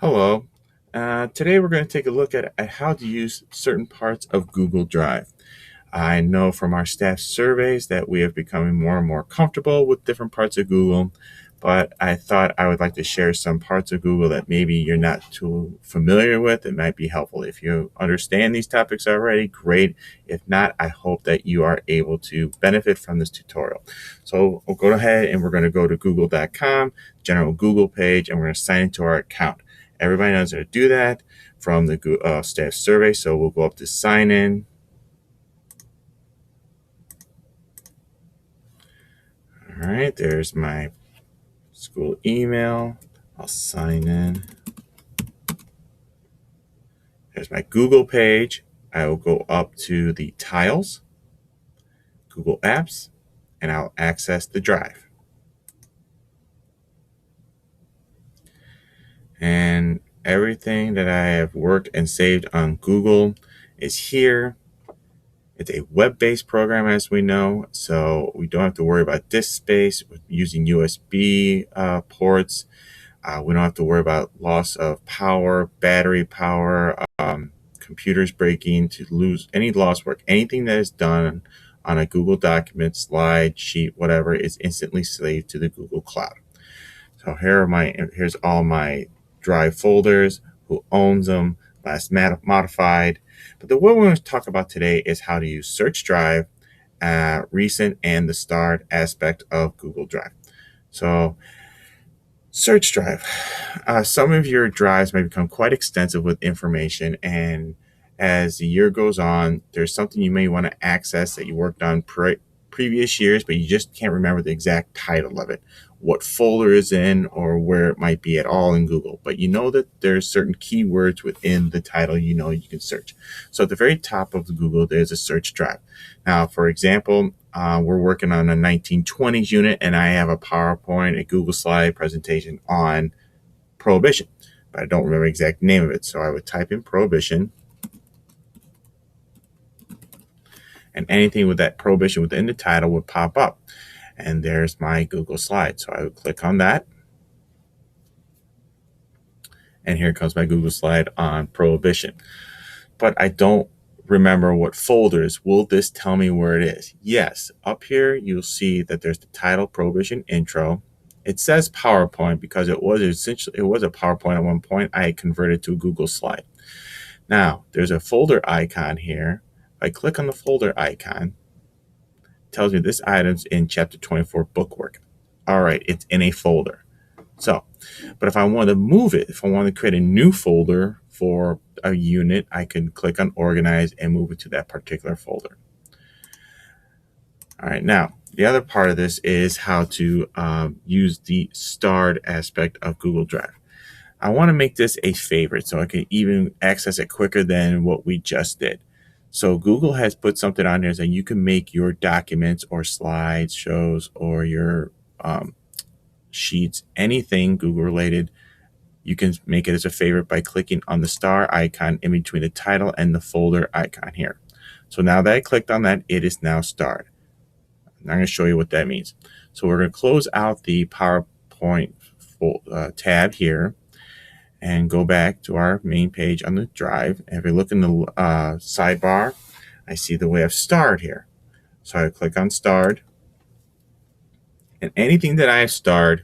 Hello. Today we're going to take a look at how to use certain parts of Google Drive. I know from our staff surveys that we are becoming more and more comfortable with different parts of Google, but I thought I would like to share some parts of Google that maybe you're not too familiar with. It might be helpful. If you understand these topics already, great. If not, I hope that you are able to benefit from this tutorial. So we'll go ahead and we're going to go to google.com, general Google page, and we're going to sign into our account. Everybody knows how to do that from the staff survey. So we'll go up to sign in. All right, there's my school email. I'll sign in. There's my Google page. I will go up to the tiles, Google Apps, and I'll access the drive. And everything that I have worked and saved on Google is here. It's a web-based program, as we know, so we don't have to worry about disk space using USB ports. We don't have to worry about loss of power, battery power, computers breaking, to lose any lost work. Anything that is done on a Google document, slide, sheet, whatever, is instantly saved to the Google Cloud. So here's all my Drive folders, who owns them, last modified. But what we're going to talk about today is how to use Search Drive, recent, and the starred aspect of Google Drive. So Search Drive. Some of your drives may become quite extensive with information, and as the year goes on, there's something you may want to access that you worked on previous years, but you just can't remember the exact title of it, what folder is in, or where it might be at all in Google. But you know that there's certain keywords within the title you can search. So at the very top of the Google, there's a Search Drive. Now, for example, we're working on a 1920s unit, and I have a PowerPoint, a Google slide presentation on Prohibition, but I don't remember the exact name of it. So I would type in Prohibition, and anything with that Prohibition within the title would pop up. And there's my Google slide. So I would click on that. And here comes my Google slide on Prohibition. But I don't remember what folders. Will this tell me where it is? Yes. Up here, you'll see that there's the title, Prohibition Intro. It says PowerPoint because it was a PowerPoint at one point. I had converted to a Google slide. Now, there's a folder icon here. If I click on the folder icon, it tells me this item's in Chapter 24 Bookwork. All right, it's in a folder. So, but if I want to move it, if I want to create a new folder for a unit, I can click on Organize and move it to that particular folder. All right, now, the other part of this is how to use the starred aspect of Google Drive. I want to make this a favorite so I can even access it quicker than what we just did. So Google has put something on there that you can make your documents or slides, shows, or your sheets, anything Google related. You can make it as a favorite by clicking on the star icon in between the title and the folder icon here. So now that I clicked on that, it is now starred. I'm going to show you what that means. So we're going to close out the PowerPoint tab here and go back to our main page on the drive. And if you look in the sidebar, I see the way I've starred here. So I click on starred, and anything that I have starred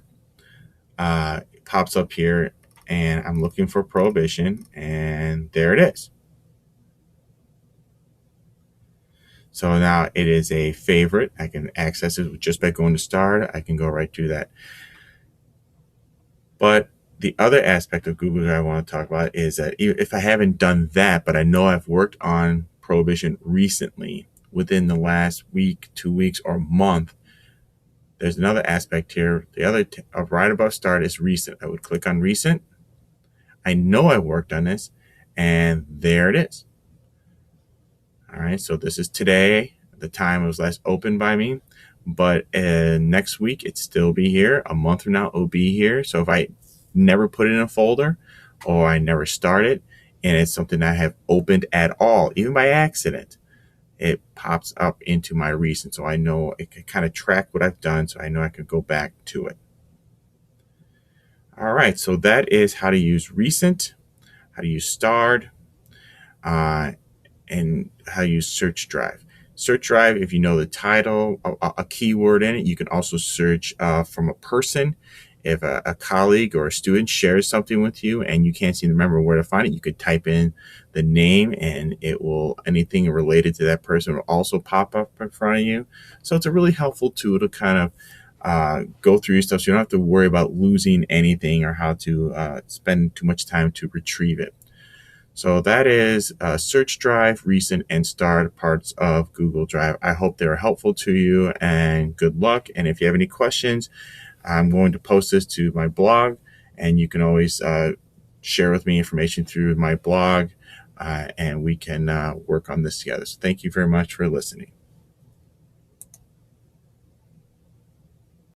pops up here, and I'm looking for Prohibition, and there it is. So now it is a favorite. I can access it just by going to starred. I can go right to that. But the other aspect of Google that I want to talk about is that if I haven't done that, but I know I've worked on Prohibition recently, within the last week, 2 weeks, or month, there's another aspect here. The other right above start is recent. I would click on recent. I know I worked on this, and there it is. All right, so this is today, the time it was last opened by me, but next week it'll still be here. A month from now it'll be here. So if I never put it in a folder, or I never started, and it's something I have opened at all, even by accident, it pops up into my recent. So I know it can kind of track what I've done, so I know I can go back to it. All right, so that is how to use recent, how to use starred, uh, and how to use search drive. Search drive, if you know the title, a keyword in it, you can also search from a person. If a colleague or a student shares something with you and you can't seem to remember where to find it, you could type in the name and it will, anything related to that person will also pop up in front of you. So it's a really helpful tool to kind of go through your stuff so you don't have to worry about losing anything or how to spend too much time to retrieve it. So that is Search Drive, Recent, and Starred parts of Google Drive. I hope they were helpful to you and good luck. And if you have any questions, I'm going to post this to my blog and you can always share with me information through my blog and we can work on this together. So thank you very much for listening.